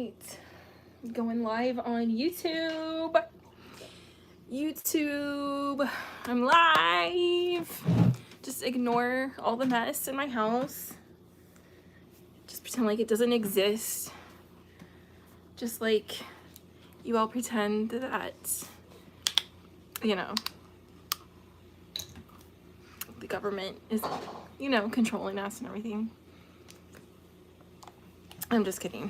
right, going live on YouTube. I'm live. Just ignore all the mess in my house. Just pretend like it doesn't exist. Just like you all pretend that, you know, the government is, you know, controlling us and everything. I'm just kidding.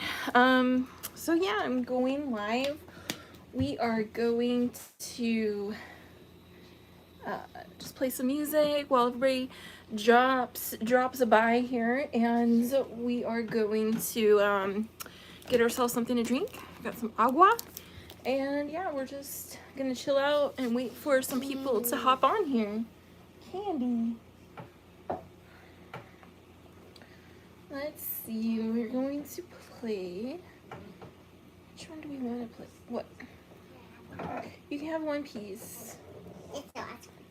So yeah, I'm going live. We are going to just play some music while everybody drops by here, and we are going to get ourselves something to drink. Got some agua, and yeah, we're just gonna chill out and wait for some people to hop on here. Candy. Let's see, we're going to play. Which one do we want to play? What? You can have one piece. It's the last one.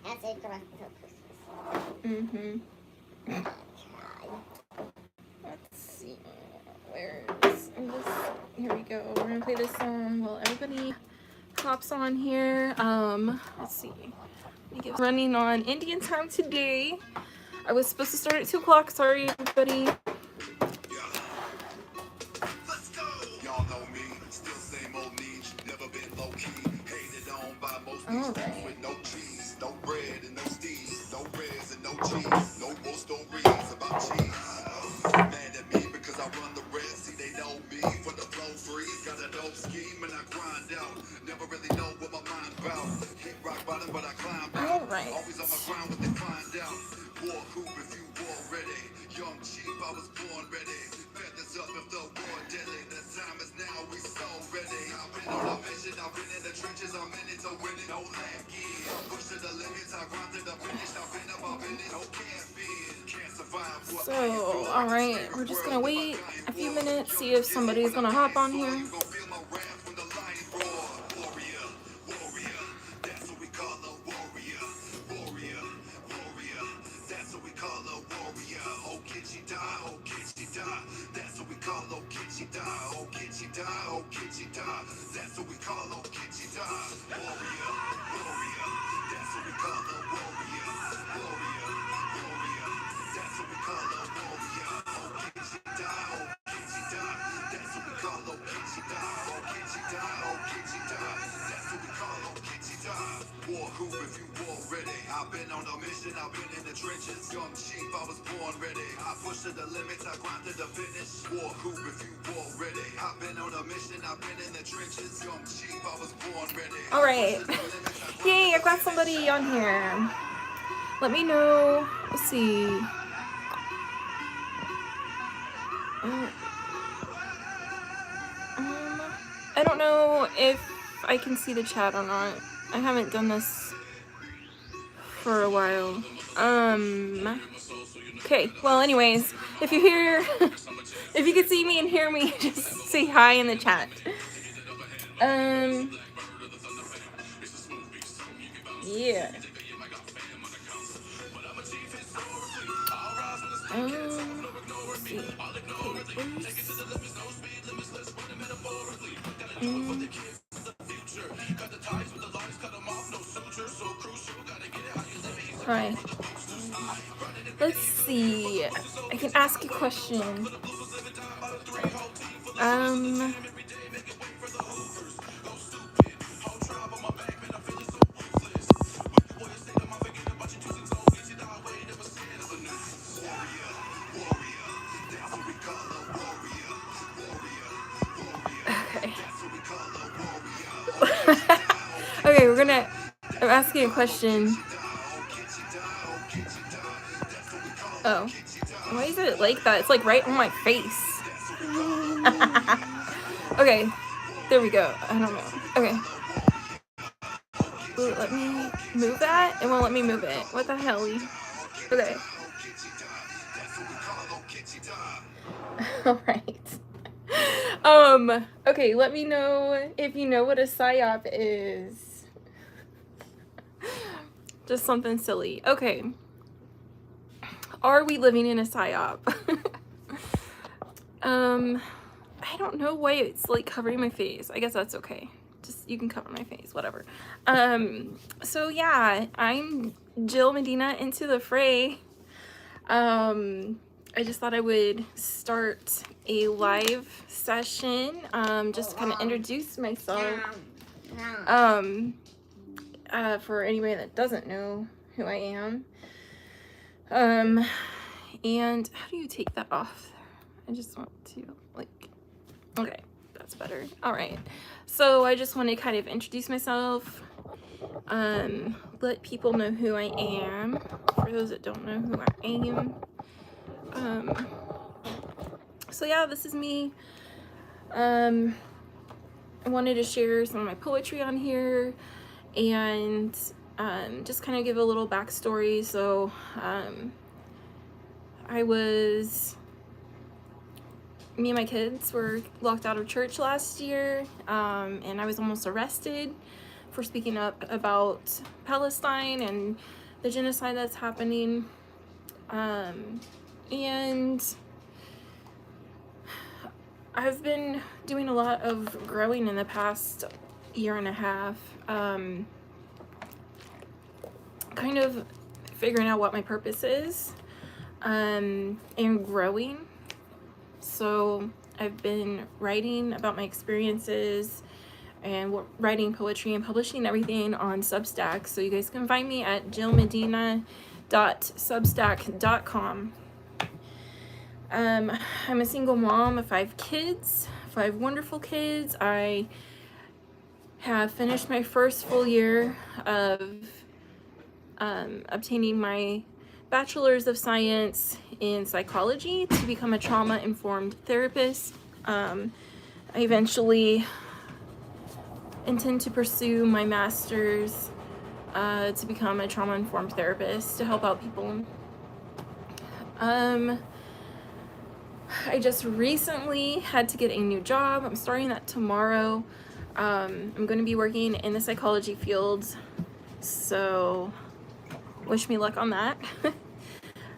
That's it for Mm-hmm. Okay. Let's see. Here we go. We're gonna play this song while everybody hops on here. Let's see. Running on Indian time today. I was supposed to start at 2 o'clock. Sorry, everybody. Let's go. Y'all know me, still same old me. Never been low key, hated on by most people with no cheese, no bread and no steez, no reds and no cheese, no more stories about cheese. Mad at me because I run the rest. See, they know me for the flow freeze. Got a dope scheme and I grind out. Never really know what my mind about. Hit rock bottom, but I climb out. Always on my grind with the find out. War hoop if you war ready. Young cheap, I was born ready. Feathers up if the war deadly. The time is now, we so ready. I've been on a mission, I've been in the trenches, I'm in it to win it. No lagging. Push to the limits, I grind to the finish. I've been up, I've been it. No can't survive. So, alright, we're just gonna wait a few minutes, see if somebody's gonna hop on here. That's what we call low kitchen die. Oh, kitchen die. Oh, kitchen die. That's what we call low kitchen die. Warrior, warrior. That's what we call a warrior. Warrior, warrior. That's what we call a warrior. Oh, kitchen die. Oh, kitchen die. That's what we call low kitchen die. Oh, kitchen die. Oh, kitchen die. That's what we call low kitchen die. War hoop if you war ready. I've been on a mission. I've been in the trenches. Young sheep, I was born ready. I push to the limits. I grind to the finish. War hoop if you war ready. I've been on a mission. I've been in the trenches. Young sheep, I was born ready. Alright. Yay, I've got somebody on here. Let me know. Let's see. I don't know if I can see the chat or not. I haven't done this for a while. Okay, well anyways, if you hear, if you can see me and hear me, just say hi in the chat. Yeah. Let's see. Alright. Let's see. I can ask a question. Okay, I'm asking a question. Oh. Why is it like that? It's like right on my face. Okay. There we go. I don't know. Okay. Will it let me move that? It won't let me move it. What the hell? Okay. Alright. Okay, let me know if you know what a psyop is. Just something silly. Okay. Are we living in a psyop? I don't know why it's like covering my face. I guess that's okay. Just, you can cover my face, whatever. So yeah, I'm Jill Medina into the fray. I just thought I would start a live session, just to kind of introduce myself. For anybody that doesn't know who I am. And how do you take that off? I just want to, like, okay, that's better. All right. So I just want to kind of introduce myself, let people know who I am, for those that don't know who I am. So yeah, this is me. I wanted to share some of my poetry on here, and just kind of give a little backstory. So me and my kids were locked out of church last year, and I was almost arrested for speaking up about Palestine and the genocide that's happening. And I've been doing a lot of growing in the past year and a half, kind of figuring out what my purpose is, and growing. So I've been writing about my experiences and writing poetry and publishing everything on Substack. So you guys can find me at jillmedina.substack.com. I'm a single mom of 5 kids, 5 wonderful kids. I have finished my first full year of obtaining my Bachelor's of Science in Psychology to become a trauma-informed therapist. I eventually intend to pursue my master's to become a trauma-informed therapist to help out people. I just recently had to get a new job. I'm starting that tomorrow. I'm going to be working in the psychology field, so wish me luck on that.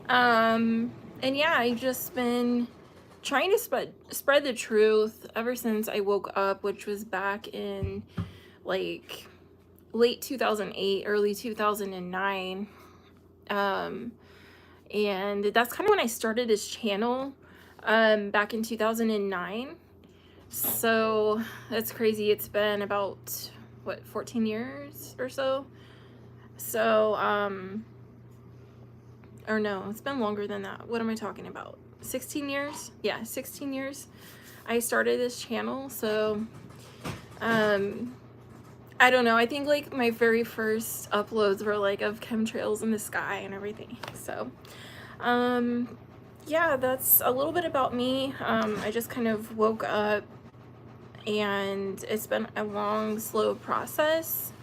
And yeah, I've just been trying to spread the truth ever since I woke up, which was back in like late 2008, early 2009. And that's kind of when I started this channel, back in 2009. So that's crazy. It's been about, what, 14 years or so? So, or no, it's been longer than that. What am I talking about? 16 years? Yeah, 16 years. I started this channel, so, I don't know. I think like my very first uploads were like of chemtrails in the sky and everything. So, yeah, that's a little bit about me. I just kind of woke up, and it's been a long, slow process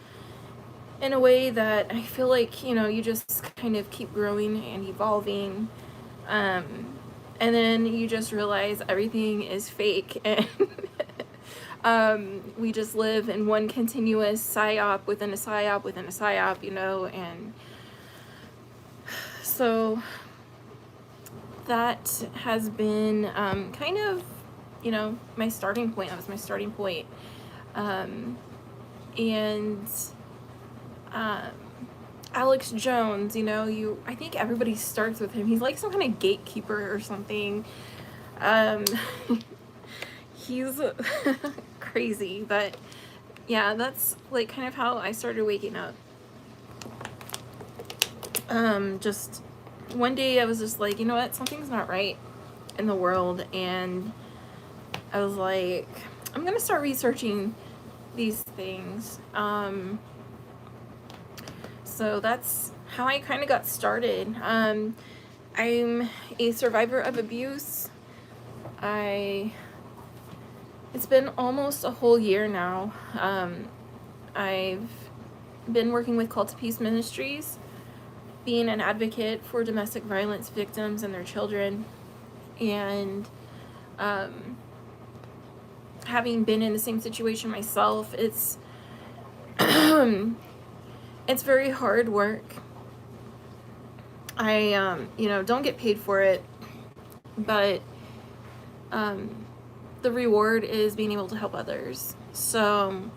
in a way that I feel like, you know, you just kind of keep growing and evolving. And then you just realize everything is fake, and we just live in one continuous psyop within a psyop within a psyop, you know. And so that has been kind of, you know, my starting point. That was my starting point. And Alex Jones, you know, I think everybody starts with him. He's like some kind of gatekeeper or something. He's crazy, but yeah, that's like kind of how I started waking up. Just one day I was just like, you know what, something's not right in the world, and I was like, I'm gonna start researching these things. So that's how I kind of got started. I'm a survivor of abuse. It's been almost a whole year now. I've been working with Call to Peace Ministries, being an advocate for domestic violence victims and their children, and having been in the same situation myself, it's it's very hard work. I you know, don't get paid for it, but the reward is being able to help others. So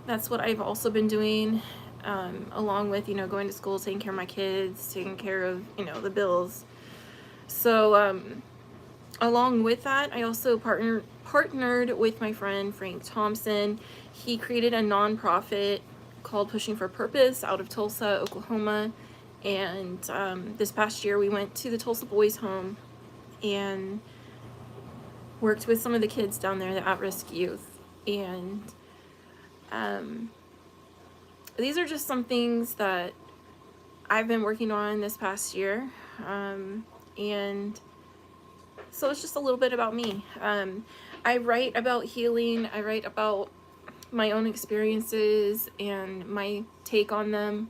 that's what I've also been doing, along with, you know, going to school, taking care of my kids, taking care of, you know, the bills. So along with that, I also partnered with my friend Frank Thompson. He created a nonprofit called Pushing for Purpose out of Tulsa, Oklahoma. And this past year we went to the Tulsa Boys Home and worked with some of the kids down there, the at-risk youth. And these are just some things that I've been working on this past year. And so it's just a little bit about me. I write about healing. I write about my own experiences and my take on them,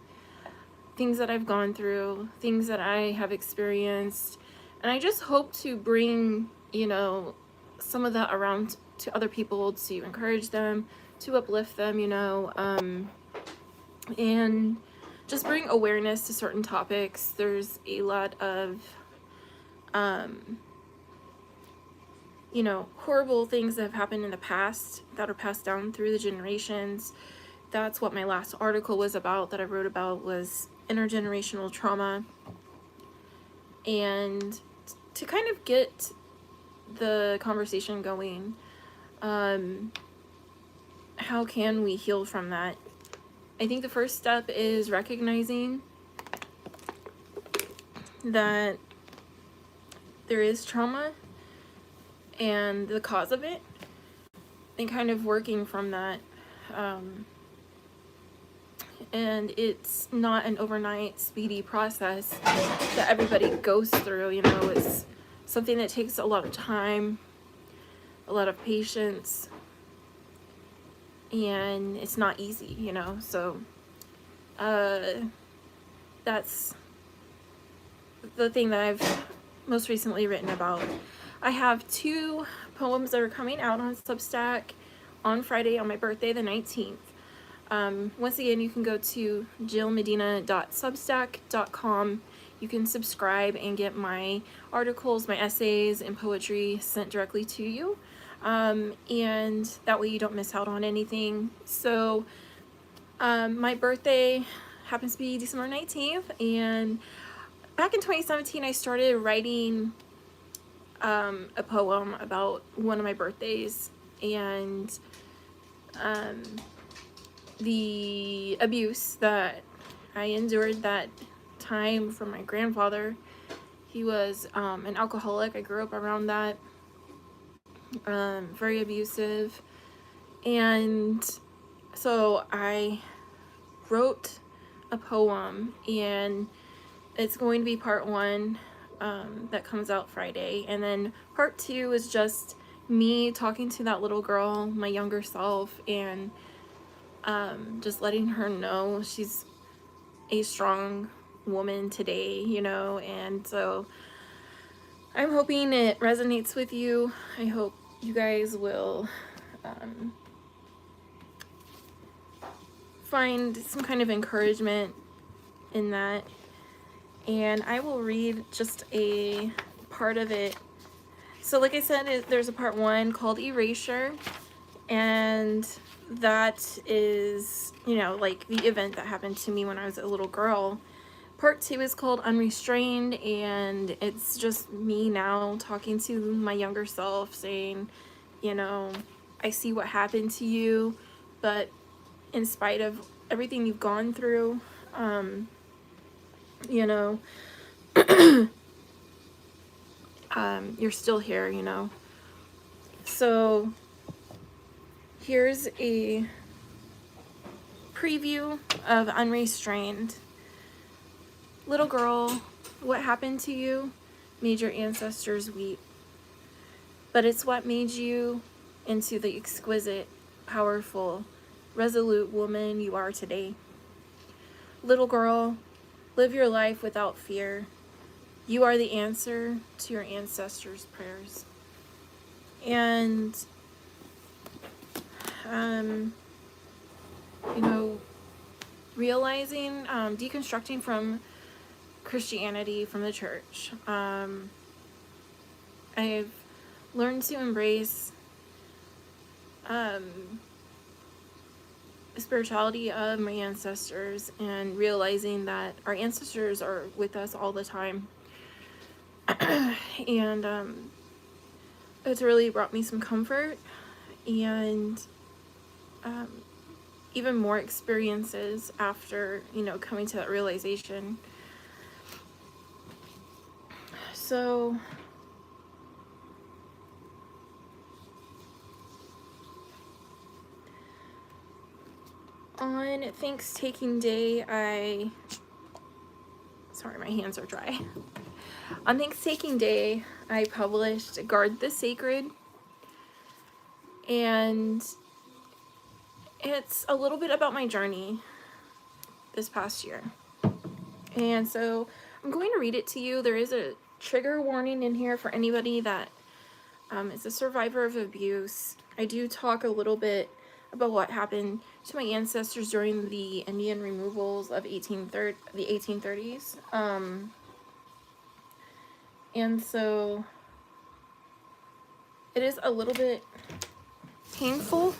things that I've gone through, things that I have experienced. And I just hope to bring, you know, some of that around to other people, to encourage them, to uplift them, you know, and just bring awareness to certain topics. There's a lot of, you know, horrible things that have happened in the past that are passed down through the generations. That's what my last article was about, that I wrote about, was intergenerational trauma. And to kind of get the conversation going, how can we heal from that? I think the first step is recognizing that there is trauma and the cause of it, and kind of working from that. And it's not an overnight speedy process that everybody goes through, you know. It's something that takes a lot of time, a lot of patience, and it's not easy, you know. So that's the thing that I've most recently written about. I have 2 poems that are coming out on Substack on Friday, on my birthday, the 19th. Once again, you can go to jillmedina.substack.com. You can subscribe and get my articles, my essays, and poetry sent directly to you. And that way you don't miss out on anything. So my birthday happens to be December 19th, and back in 2017 I started writing a poem about one of my birthdays, and the abuse that I endured that time from my grandfather. He was an alcoholic. I grew up around that. Very abusive. And so I wrote a poem, and it's going to be part 1 that comes out Friday, and then part 2 is just me talking to that little girl, my younger self, and just letting her know she's a strong woman today, you know. And so I'm hoping it resonates with you. I hope you guys will find some kind of encouragement in that. And I will read just a part of it. So like I said, there's a part 1 called Erasure, and that is, you know, like the event that happened to me when I was a little girl. Part 2 is called Unrestrained, and it's just me now talking to my younger self, saying, you know, I see what happened to you, but in spite of everything you've gone through, you know, you're still here, you know. So here's a preview of Unrestrained. Little girl, what happened to you made your ancestors weep, but it's what made you into the exquisite, powerful, resolute woman you are today. Little girl, live your life without fear. You are the answer to your ancestors' prayers. And you know, realizing, deconstructing from Christianity, from the church. I I've learned to embrace the spirituality of my ancestors and realizing that our ancestors are with us all the time. And it's really brought me some comfort and even more experiences after, you know, coming to that realization. So on Thanksgiving Day, sorry, my hands are dry. On Thanksgiving Day, I published Guard the Sacred, and it's a little bit about my journey this past year. And so I'm going to read it to you. There is a trigger warning in here for anybody that is a survivor of abuse. I do talk a little bit about what happened to my ancestors during the Indian removals of the 1830s. And so it is a little bit painful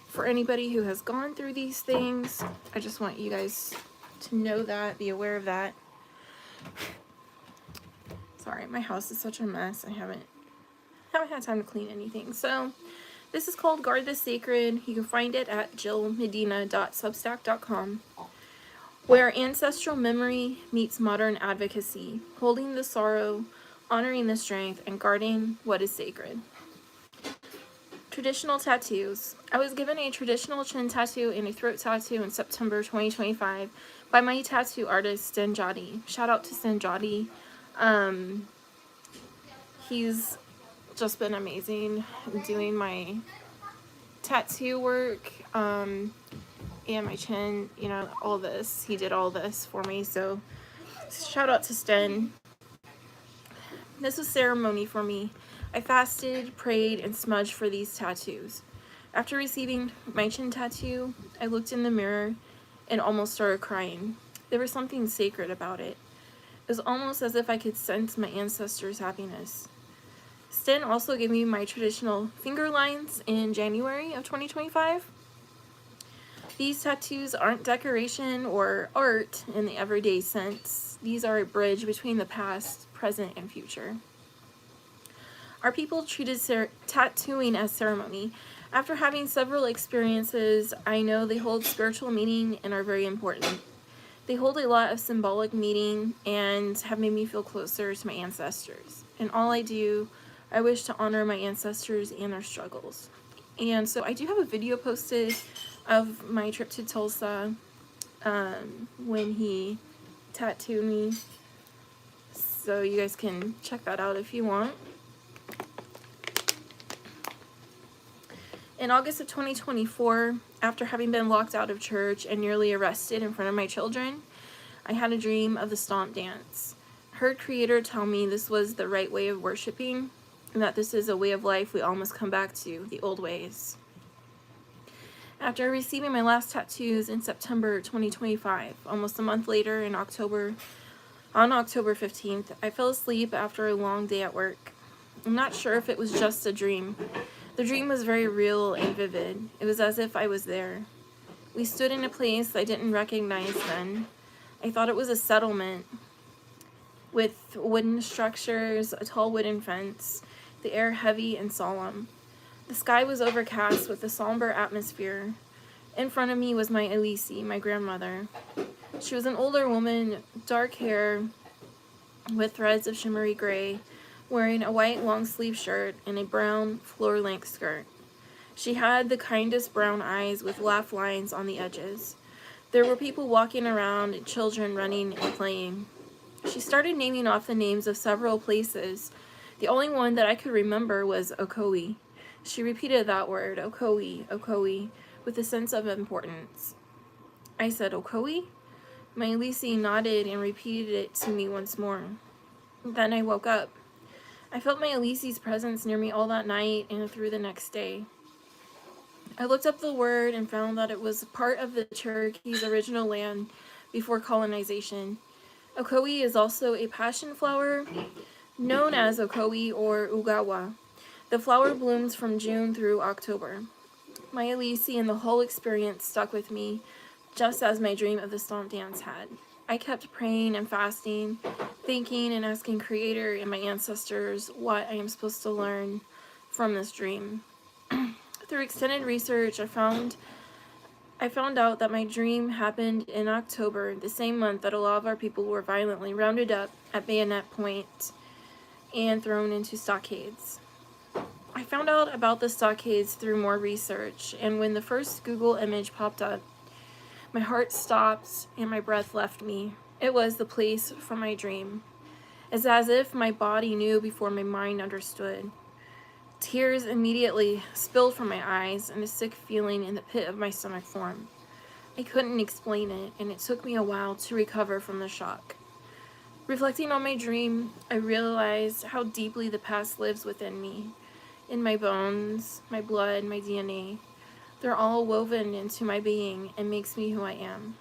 for anybody who has gone through these things. I just want you guys to know that, be aware of that. Sorry, my house is such a mess. I haven't had time to clean anything. So this is called Guard the Sacred. You can find it at jillmedina.substack.com, where ancestral memory meets modern advocacy, holding the sorrow, honoring the strength, and guarding what is sacred. Traditional tattoos. I was given a traditional chin tattoo and a throat tattoo in September 2025 by my tattoo artist, Stenjadi. Shout out to Stenjadi. He's just been amazing doing my tattoo work, and my chin, you know, all this. He did all this for me, so shout out to Sten. This was ceremony for me. I fasted, prayed, and smudged for these tattoos. After receiving my chin tattoo, I looked in the mirror and almost started crying. There was something sacred about it. It was almost as if I could sense my ancestors' happiness. Sten also gave me my traditional finger lines in January of 2025. These tattoos aren't decoration or art in the everyday sense. These are a bridge between the past, present, and future. Our people treated tattooing as ceremony. After having several experiences, I know they hold spiritual meaning and are very important. They hold a lot of symbolic meaning and have made me feel closer to my ancestors. In all I do, I wish to honor my ancestors and their struggles. And so I do have a video posted of my trip to Tulsa when he tattooed me. So you guys can check that out if you want. In August of 2024, after having been locked out of church and nearly arrested in front of my children, I had a dream of the stomp dance. I heard Creator tell me this was the right way of worshiping, and that this is a way of life we all must come back to, the old ways. After receiving my last tattoos in September 2025, almost a month later on October 15th, I fell asleep after a long day at work. I'm not sure if it was just a dream. The dream was very real and vivid. It was as if I was there. We stood in a place I didn't recognize then. I thought it was a settlement with wooden structures, a tall wooden fence, the air heavy and solemn. The sky was overcast with a somber atmosphere. In front of me was my Elise, my grandmother. She was an older woman, dark hair with threads of shimmery gray, wearing a white long-sleeve shirt and a brown floor-length skirt. She had the kindest brown eyes with laugh lines on the edges. There were people walking around and children running and playing. She started naming off the names of several places. The only one that I could remember was Ocoee. She repeated that word, Ocoee, Ocoee, with a sense of importance. I said, Ocoee? My Elise nodded and repeated it to me once more. Then I woke up. I felt my Elise's presence near me all that night and through the next day. I looked up the word and found that it was part of the Cherokee's original land before colonization. Ocoee is also a passion flower known as Okoi or Ugawa. The flower blooms from June through October. My Elise and the whole experience stuck with me, just as my dream of the stomp dance had. I kept praying and fasting, thinking and asking Creator and my ancestors what I am supposed to learn from this dream. Through extended research, I found out that my dream happened in October, the same month that a lot of our people were violently rounded up at bayonet point and thrown into stockades. I found out about the stockades through more research, and when the first Google image popped up, my heart stopped and my breath left me. It was the place from my dream. It's as if my body knew before my mind understood. Tears immediately spilled from my eyes, and a sick feeling in the pit of my stomach formed. I couldn't explain it, and it took me a while to recover from the shock. Reflecting on my dream, I realized how deeply the past lives within me, in my bones, my blood, my DNA. They're all woven into my being and makes me who I am.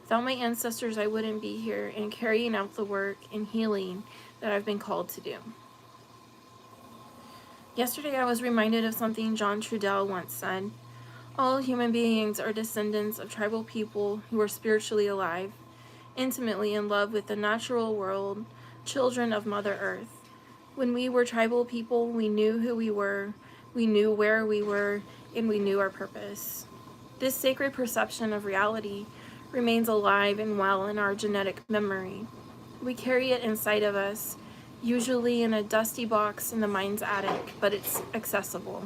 Without my ancestors, I wouldn't be here and carrying out the work and healing that I've been called to do. Yesterday, I was reminded of something John Trudell once said. All human beings are descendants of tribal people who are spiritually alive, intimately in love with the natural world, children of Mother Earth. When we were tribal people, we knew who we knew where we were, and we knew our purpose. This sacred perception of reality remains alive and well in our genetic memory. We carry it inside of us, usually in a dusty box in the mind's attic, but it's accessible.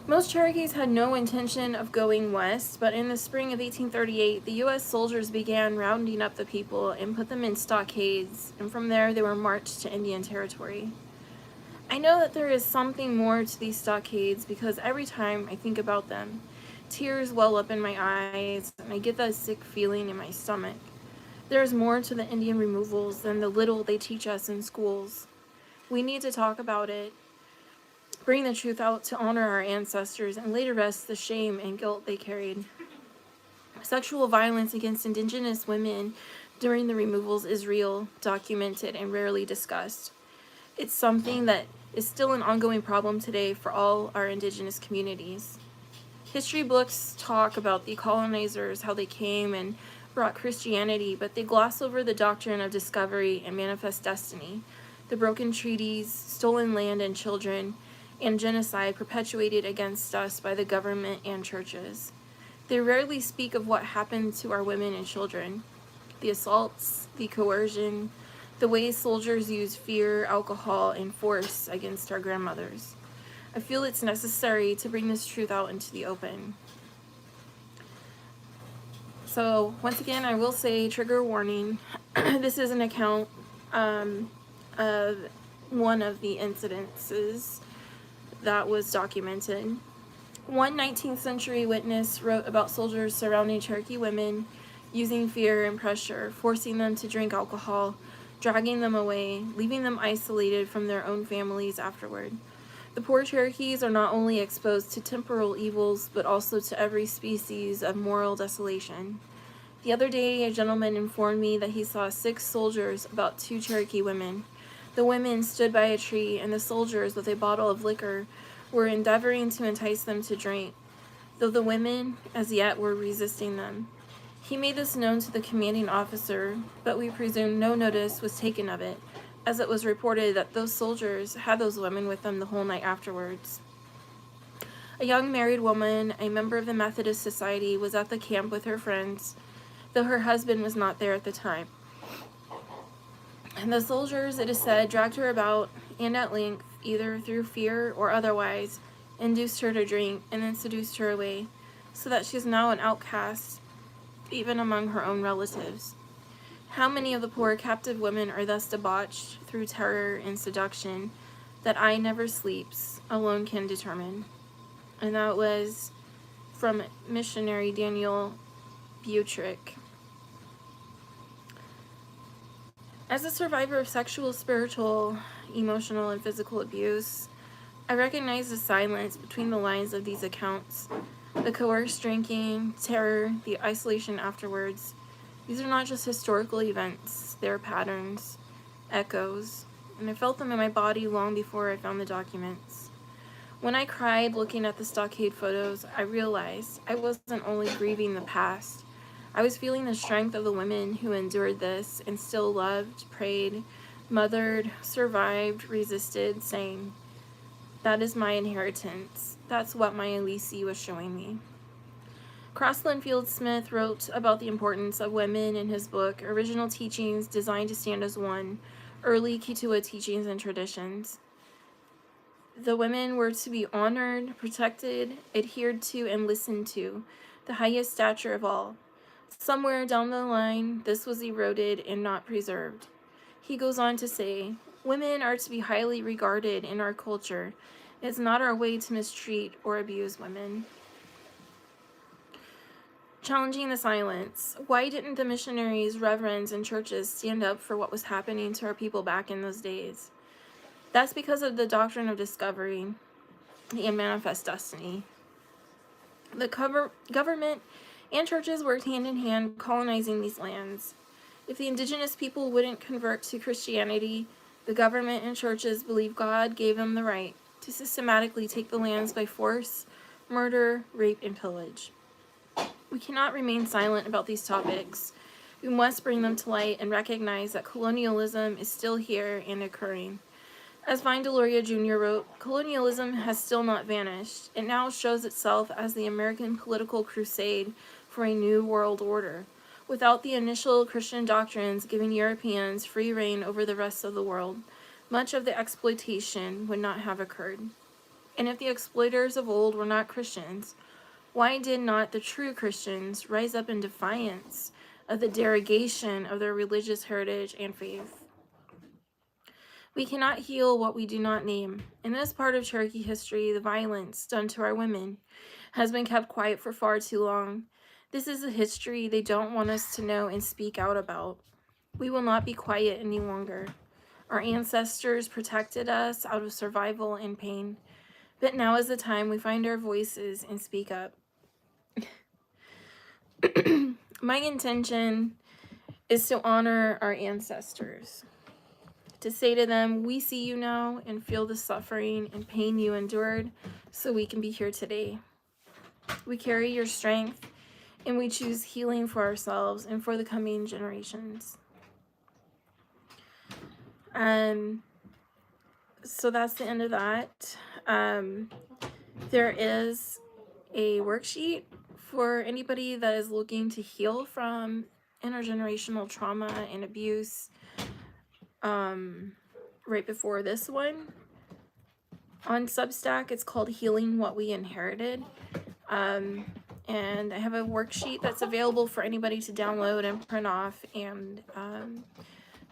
Most Cherokees had no intention of going west, but in the spring of 1838, the U.S. soldiers began rounding up the people and put them in stockades, and from there they were marched to Indian Territory. I know that there is something more to these stockades because every time I think about them, tears well up in my eyes, and I get that sick feeling in my stomach. There is more to the Indian removals than the little they teach us in schools. We need to talk about it, bring the truth out to honor our ancestors, and lay to rest the shame and guilt they carried. Sexual violence against Indigenous women during the removals is real, documented, and rarely discussed. It's something that is still an ongoing problem today for all our Indigenous communities. History books talk about the colonizers, how they came and brought Christianity, but they gloss over the doctrine of discovery and manifest destiny, the broken treaties, stolen land and children, and genocide perpetuated against us by the government and churches. They rarely speak of what happened to our women and children, the assaults, the coercion, the ways soldiers use fear, alcohol, and force against our grandmothers. I feel it's necessary to bring this truth out into the open. So, once again, I will say, trigger warning, this is an account of one of the incidences that was documented. One 19th century witness wrote about soldiers surrounding Cherokee women, using fear and pressure, forcing them to drink alcohol, dragging them away, leaving them isolated from their own families afterward. The poor Cherokees are not only exposed to temporal evils, but also to every species of moral desolation. The other day, a gentleman informed me that he saw 6 soldiers about 2 Cherokee women. The women stood by a tree, and the soldiers, with a bottle of liquor, were endeavoring to entice them to drink, though the women, as yet, were resisting them. He made this known to the commanding officer, but we presume no notice was taken of it, as it was reported that those soldiers had those women with them the whole night afterwards. A young married woman, a member of the Methodist Society, was at the camp with her friends, though her husband was not there at the time. And the soldiers, it is said, dragged her about, and at length, either through fear or otherwise, induced her to drink, and then seduced her away, so that she is now an outcast, even among her own relatives. How many of the poor captive women are thus debauched through terror and seduction that eye never sleeps alone can determine. And that was from missionary Daniel Butrick. As a survivor of sexual, spiritual, emotional, and physical abuse, I recognize the silence between the lines of these accounts. The coerced drinking, terror, the isolation afterwards. These are not just historical events, they are patterns. echoes, and I felt them in my body long before I found the documents. When I cried looking at the stockade photos, I realized I wasn't only grieving the past. I was feeling the strength of the women who endured this and still loved, prayed, mothered, survived, resisted, saying, "That is my inheritance." That's what my Elise was showing me. Crossland Field Smith wrote about the importance of women in his book, Original Teachings Designed to Stand as One, Early Kituwa Teachings and Traditions. The women were to be honored, protected, adhered to, and listened to, the highest stature of all. Somewhere down the line, this was eroded and not preserved. He goes on to say, women are to be highly regarded in our culture. It's not our way to mistreat or abuse women. Challenging the silence. Why didn't the missionaries, reverends, and churches stand up for what was happening to our people back in those days? That's because of the doctrine of discovery and manifest destiny. The government and churches worked hand in hand colonizing these lands. If the indigenous people wouldn't convert to Christianity, the government and churches believed God gave them the right to systematically take the lands by force, murder, rape, and pillage. We cannot remain silent about these topics. We must bring them to light and recognize that colonialism is still here and occurring. As Vine Deloria Jr. wrote, colonialism has still not vanished. It now shows itself as the American political crusade for a new world order. Without the initial Christian doctrines giving Europeans free rein over the rest of the world, much of the exploitation would not have occurred. And if the exploiters of old were not Christians, why did not the true Christians rise up in defiance of the derogation of their religious heritage and faith? We cannot heal what we do not name. In this part of Cherokee history, the violence done to our women has been kept quiet for far too long. This is a history they don't want us to know and speak out about. We will not be quiet any longer. Our ancestors protected us out of survival and pain, but now is the time we find our voices and speak up. My intention is to honor our ancestors, to say to them, we see you now and feel the suffering and pain you endured so we can be here today. We carry your strength and we choose healing for ourselves and for the coming generations. So that's the end of that. There is a worksheet for anybody that is looking to heal from intergenerational trauma and abuse. Right before this one on Substack, it's called Healing What We Inherited. And I have a worksheet that's available for anybody to download and print off and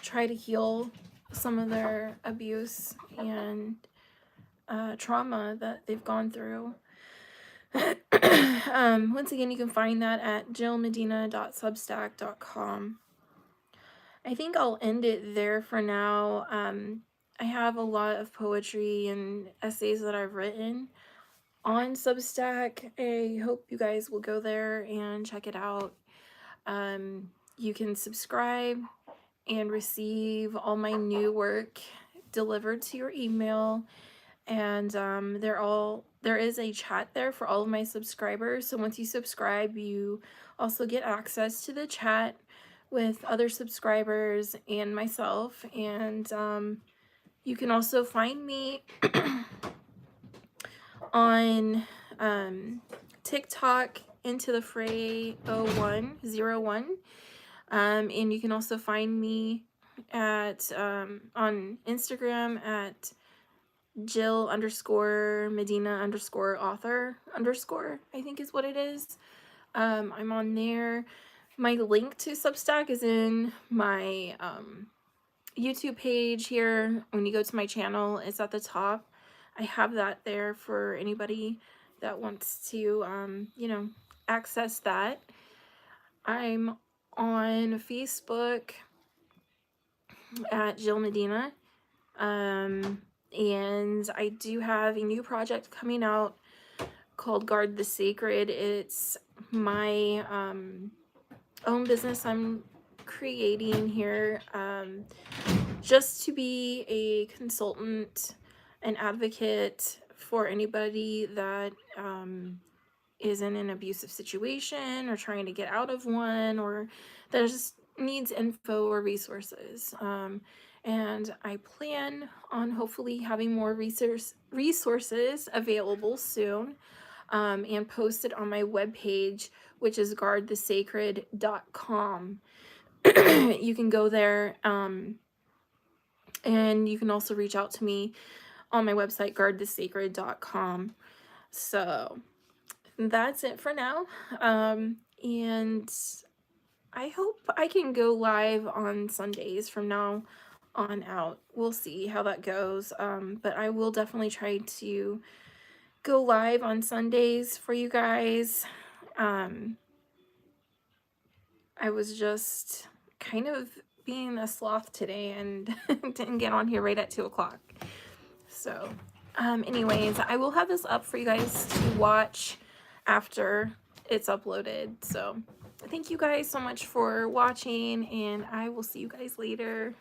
try to heal some of their abuse and trauma that they've gone through. Once again, you can find that at jillmedina.substack.com. I think I'll end it there for now. I have a lot of poetry and essays that I've written on Substack. I hope you guys will go there and check it out. You can subscribe and receive all my new work delivered to your email. And there is a chat there for all of my subscribers. So once you subscribe, you also get access to the chat with other subscribers and myself. And you can also find me on TikTok, into the Fray 0101. And you can also find me at on Instagram at Jill_Medina_author_, I think is what it is. I'm on there. My link to Substack is in my YouTube page here. When you go to my channel, it's at the top. I have that there for anybody that wants to, access that. I'm on Facebook at Jill Medina. And I do have a new project coming out called Guard the Sacred. It's my own business I'm creating here. just to be a consultant, an advocate for anybody that is in an abusive situation or trying to get out of one, or that just needs info or resources. And I plan on hopefully having more resources available soon, and posted on my webpage, which is guardthesacred.com. You can go there, and you can also reach out to me on my website, guardthesacred.com. So that's it for now. And I hope I can go live on Sundays from now on out. We'll see how that goes. But I will definitely try to go live on Sundays for you guys. I was just kind of being a sloth today and didn't get on here right at 2 o'clock. So, anyways, I will have this up for you guys to watch after it's uploaded. So, thank you guys so much for watching, and I will see you guys later.